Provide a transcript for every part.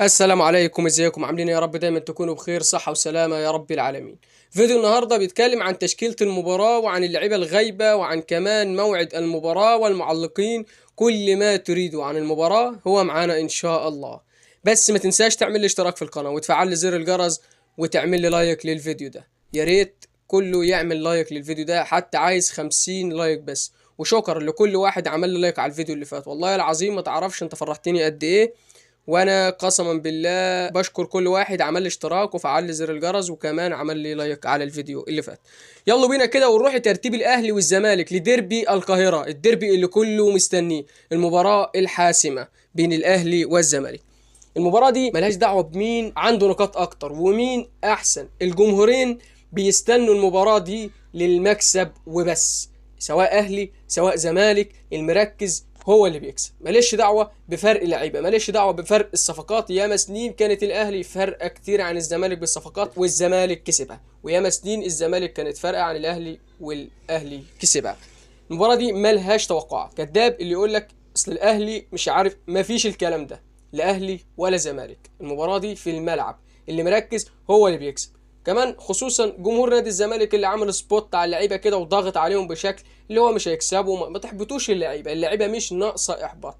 السلام عليكم، ازيكم؟ عاملين إيه؟ يا رب دايما تكونوا بخير، صحة وسلامة يا رب العالمين. فيديو النهاردة بيتكلم عن تشكيلة المباراة وعن اللعيبة الغايبة وعن كمان موعد المباراة والمعلقين. كل ما تريدوا عن المباراة هو معانا ان شاء الله. بس ما تنساش تعمل لي اشتراك في القناة وتفعل لي زر الجرس وتعمل لي لايك للفيديو ده. يا ريت كله يعمل لايك للفيديو ده، حتى عايز 50 لايك بس. وشكرا لكل واحد عمل لي لايك على الفيديو اللي فات، والله العظيم ما تعرفش انت فرحتني قد ايه. وانا قسما بالله بشكر كل واحد عمل لي اشتراك وفعل لي زر الجرس وكمان عمل لي لايك على الفيديو اللي فات. يلا بينا كده ونروح ترتيب الاهلي والزمالك لديربي القاهرة، الديربي اللي كله مستنيه، المباراة الحاسمة بين الاهلي والزمالك. المباراة دي ملهاش دعوة بمين عنده نقاط اكتر ومين احسن، الجمهورين بيستنوا المباراة دي للمكسب وبس. سواء اهلي سواء زمالك، المركز هو اللي بيكسب. ماليش دعوه بفرق لعيبه، ماليش دعوه بفرق الصفقات. ياما سنين كانت الاهلي فرق كتير عن الزمالك بالصفقات والزمالك كسبها، وياما سنين الزمالك كانت فرقه عن الاهلي والاهلي كسبها. المباراه دي ملهاش توقعات، كذاب اللي يقول لك اصل الاهلي مش عارف، مفيش الكلام ده، لا اهلي ولا زمالك. المباراه دي في الملعب، اللي مركز هو اللي بيكسب. كمان خصوصا جمهور نادي الزمالك اللي عامل سبوت على اللعيبه كده وضاغط عليهم بشكل اللي هو مش هيكسبوا. ما تحبطوش اللعيبه، اللعيبه مش ناقصه احباط.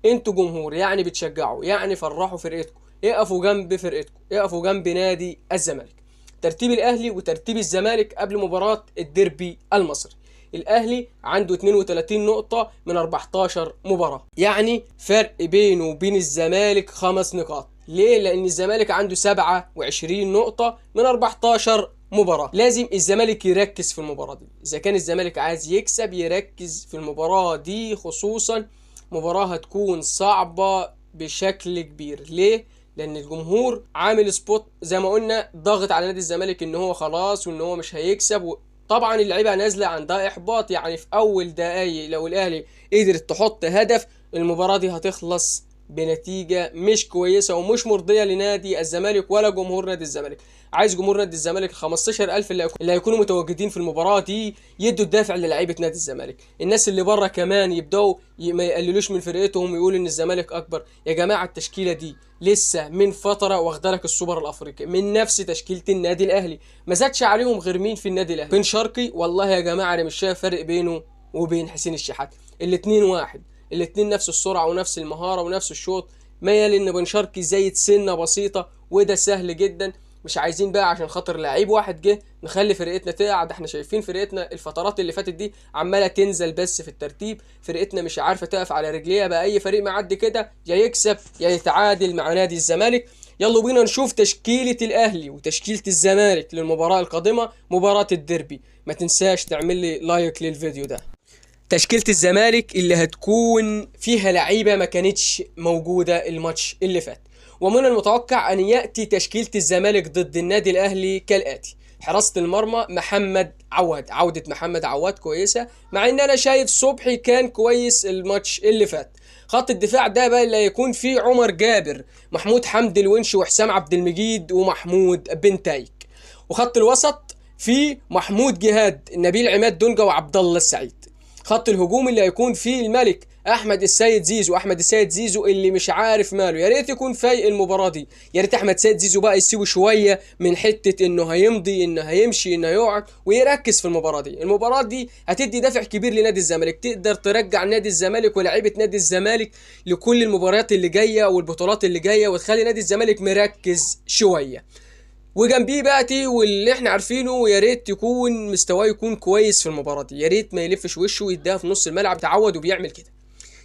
انتوا جمهور يعني بتشجعوا، يعني فرحوا فرقتكم، اقفوا جنب فرقتكم، اقفوا جنب نادي الزمالك. ترتيب الاهلي وترتيب الزمالك قبل مباراه الديربي المصري: الاهلي عنده 32 نقطه من 14 مباراه، يعني فرق بينه وبين الزمالك 5 نقاط. ليه؟ لان الزمالك عنده 27 نقطه من 14 مباراة. لازم الزمالك يركز في المباراة دي، إذا كان الزمالك عايز يكسب يركز في المباراة دي، خصوصا مباراة هتكون صعبة بشكل كبير. ليه؟ لأن الجمهور عامل سبوت زي ما قلنا، ضاغط على نادي الزمالك إن هو خلاص وإن هو مش هيكسب. طبعا اللعيبة نازلة عندها إحباط، يعني في أول دقايق لو الأهلي قدرت تحط هدف المباراة دي هتخلص بنتيجة مش كويسة ومش مرضية لنادي الزمالك ولا جمهور نادي الزمالك. عايز جمهور نادي الزمالك 15,000 اللي هيكونوا متواجدين في المباراة دي يدوا الدافع للاعيبة نادي الزمالك. الناس اللي بره كمان يبدأوا ما يقللوش من فرقتهم ويقولوا ان الزمالك اكبر. يا جماعة التشكيلة دي لسه من فترة واخدالك السوبر الافريقي من نفس تشكيلة النادي الاهلي، ما زادش عليهم غير مين في النادي الاهلي؟ بن شرقي. والله يا جماعة انا مش شايف فرق بينه وبين حسين الشحات، الاتنين واحد، الاتنين نفس السرعة ونفس المهارة ونفس الشوط. ميال ان بن شرقي زايد سنة بسيطة وده سهل جدا. مش عايزين بقى عشان خاطر لعيب واحد جه نخلي فرقتنا تقع. ده احنا شايفين فرقتنا الفترات اللي فاتت دي عماله تنزل بس في الترتيب، فرقتنا مش عارفه تقف على رجليها. بقى اي فريق معدي كده يا يكسب يا يتعادل مع نادي الزمالك. يلا بينا نشوف تشكيله الاهلي وتشكيله الزمالك للمباراه القادمه، مباراه الديربي. ما تنساش تعمل لي لايك للفيديو ده. تشكيلة الزمالك اللي هتكون فيها لعيبة ما كانتش موجودة الماتش اللي فات. ومن المتوقع أن يأتي تشكيلة الزمالك ضد النادي الأهلي كالآتي: حراسة المرمى محمد عواد، عودة محمد عواد كويسة، مع ان انا شايف صبحي كان كويس الماتش اللي فات. خط الدفاع ده بقى اللي هيكون فيه عمر جابر، محمود حمدي الونش، وحسام عبد المجيد، ومحمود بن تايك. وخط الوسط فيه محمود جهاد، نبيل عماد دونجا، وعبد الله السعيد. خط الهجوم اللي هيكون فيه الملك احمد السيد زيزو، احمد السيد زيزو اللي مش عارف ماله، يا ريت يكون فايق المباراه دي. يا ريت احمد السيد زيزو بقى يسيبه شويه من حته انه هيمضي انه هيمشي انه هيقعد، ويركز في المباراه دي. المباراه دي هتدي دافع كبير لنادي الزمالك، تقدر ترجع نادي الزمالك ولاعيبه نادي الزمالك لكل المباريات اللي جايه والبطولات اللي جايه، وتخلي نادي الزمالك مركز شويه. وجنبيه بقى واللي احنا عارفينه، يا ريت يكون مستواه يكون كويس في المباراه دي، يا ريت ما يلفش وشه ويديها في نص الملعب، تعود وبيعمل كده.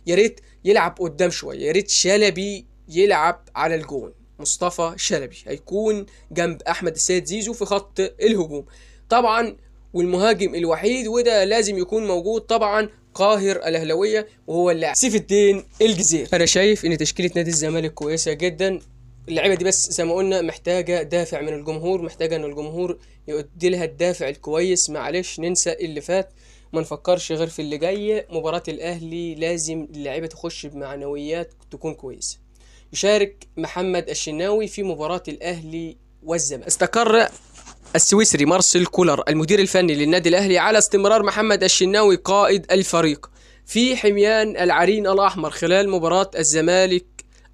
يا ريت يلعب قدام شويه، يا ريت شلبي يلعب على الجون، مصطفى شلبي هيكون جنب احمد السيد زيزو في خط الهجوم طبعا. والمهاجم الوحيد وده لازم يكون موجود طبعا قاهر الاهلاويه، وهو اللاعب سيف الدين الجزيري. انا شايف ان تشكيله نادي الزمالك كويسه جدا. اللعيبه دي بس زي ما قلنا محتاجه دافع من الجمهور، محتاجه ان الجمهور يؤدي لها الدافع الكويس. معلش ننسى اللي فات، ما نفكرش غير في اللي جاي. مباراة الأهلي لازم اللعيبة تخش بمعنويات تكون كويسة. يشارك محمد الشناوي في مباراة الأهلي والزمالك. استقر السويسري مارسيل كولر المدير الفني للنادي الأهلي على استمرار محمد الشناوي قائد الفريق في حميان العرين الأحمر خلال مباراة الزمالك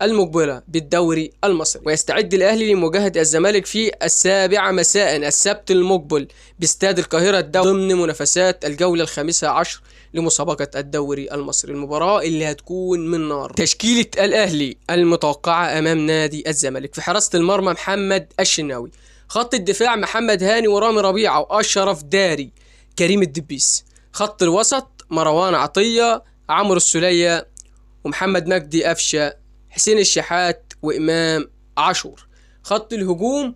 المقبلة بالدوري المصري. ويستعد الأهلي لمواجهة الزمالك في 7 مساء السبت المقبل باستاد القاهرة الدولي ضمن منافسات الجولة 15 لمسابقة الدوري المصري. المباراة اللي هتكون من نار. تشكيلة الأهلي المتوقعة أمام نادي الزمالك: في حراسة المرمى محمد الشناوي، خط الدفاع محمد هاني ورامي ربيعة وأشرف داري، كريم الدبيس، خط الوسط مروان عطية، عمرو السولية، ومحمد مجدي قفشة، حسين الشحات، وإمام عاشور. خط الهجوم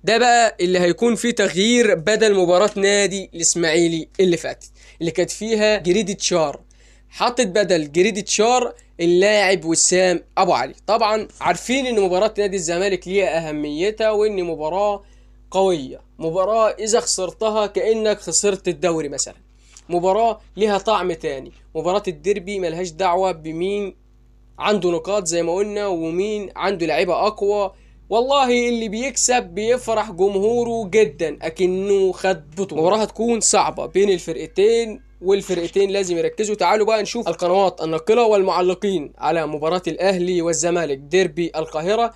ده بقى اللي هيكون فيه تغيير بدل مباراة نادي الإسماعيلي اللي فاتت اللي كانت فيها جريدة شار، حطت بدل جريدة شار اللاعب وسام أبو علي. طبعا عارفين إن مباراة نادي الزمالك ليها أهميتها، وإن مباراة قوية، مباراة إذا خسرتها كأنك خسرت الدوري مثلا، مباراة ليها طعم تاني. مباراة الديربي ملهاش دعوة بمين عنده نقاط زي ما قلنا ومين عنده لعيبة أقوى، والله اللي بيكسب بيفرح جمهوره جدا أكنه خد بطولة. مباراة هتكون صعبة بين الفرقتين، والفرقتين لازم يركزوا. تعالوا بقى نشوف القنوات الناقلة والمعلقين على مباراة الأهلي والزمالك ديربي القاهرة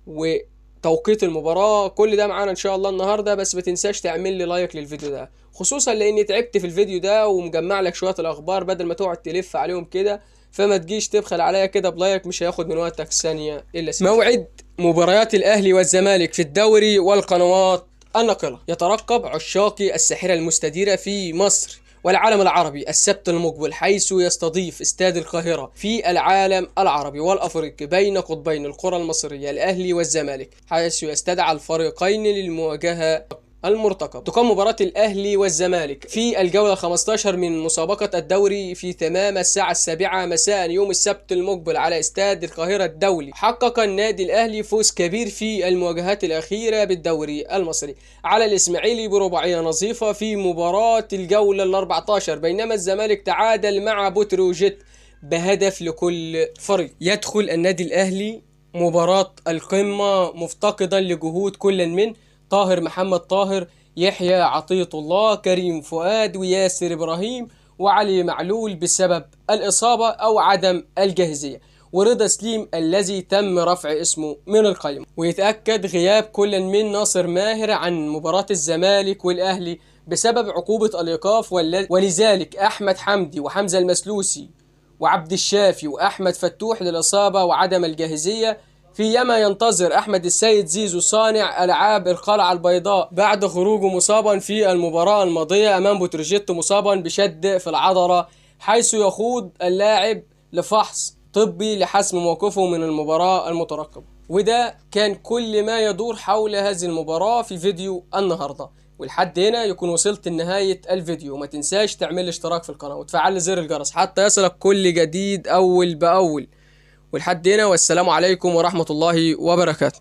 وتوقيت المباراة، كل ده معانا إن شاء الله النهاردة. بس ما تنساش تعمل لي لايك للفيديو ده، خصوصا لأني تعبت في الفيديو ده ومجمع لك شوية الأخبار بدل ما تقعد تلف عليهم كده، فما تجيش تبخل عليا كده بلايك، مش هياخد من وقتك ثانية إلا ثانية. موعد مباريات الأهلي والزمالك في الدوري والقنوات الناقلة. يترقب عشاقي الساحرة المستديرة في مصر والعالم العربي السبت المقبل، حيث يستضيف استاد القاهرة في العالم العربي والأفريقي بين قطبين القرى المصرية الأهلي والزمالك، حيث يستدعى الفريقين للمواجهة المرتقب. تقام مباراة الأهلي والزمالك في الجولة 15 من مسابقة الدوري في تمام الساعة 7 مساء يوم السبت المقبل على استاد القاهرة الدولي. حقق النادي الأهلي فوز كبير في المواجهات الأخيرة بالدوري المصري على الإسماعيلي برباعية نظيفة في مباراة الجولة 14، بينما الزمالك تعادل مع بتروجيت بهدف لكل فريق. يدخل النادي الأهلي مباراة القمة مفتقدا لجهود كل من طاهر محمد طاهر، يحيى عطية الله، كريم فؤاد، وياسر إبراهيم، وعلي معلول بسبب الإصابة أو عدم الجاهزية، ورضا سليم الذي تم رفع اسمه من القائمة. ويتأكد غياب كل من ناصر ماهر عن مباراة الزمالك والأهلي بسبب عقوبة الإيقاف، ولذلك أحمد حمدي وحمزة المسلوسي وعبد الشافي وأحمد فتوح للإصابة وعدم الجاهزية، فيما ينتظر أحمد السيد زيزو صانع ألعاب القلعة البيضاء بعد خروجه مصابا في المباراة الماضية أمام بتروجيت مصابا بشد في العضلة، حيث يخوض اللاعب لفحص طبي لحسم موقفه من المباراة المترقبة. وده كان كل ما يدور حول هذه المباراة في فيديو النهاردة، ولحد هنا يكون وصلت لنهاية الفيديو. ما تنساش تعمل اشتراك في القناة وتفعل زر الجرس حتى يصلك كل جديد أول بأول. ولحد هنا والسلام عليكم ورحمة الله وبركاته.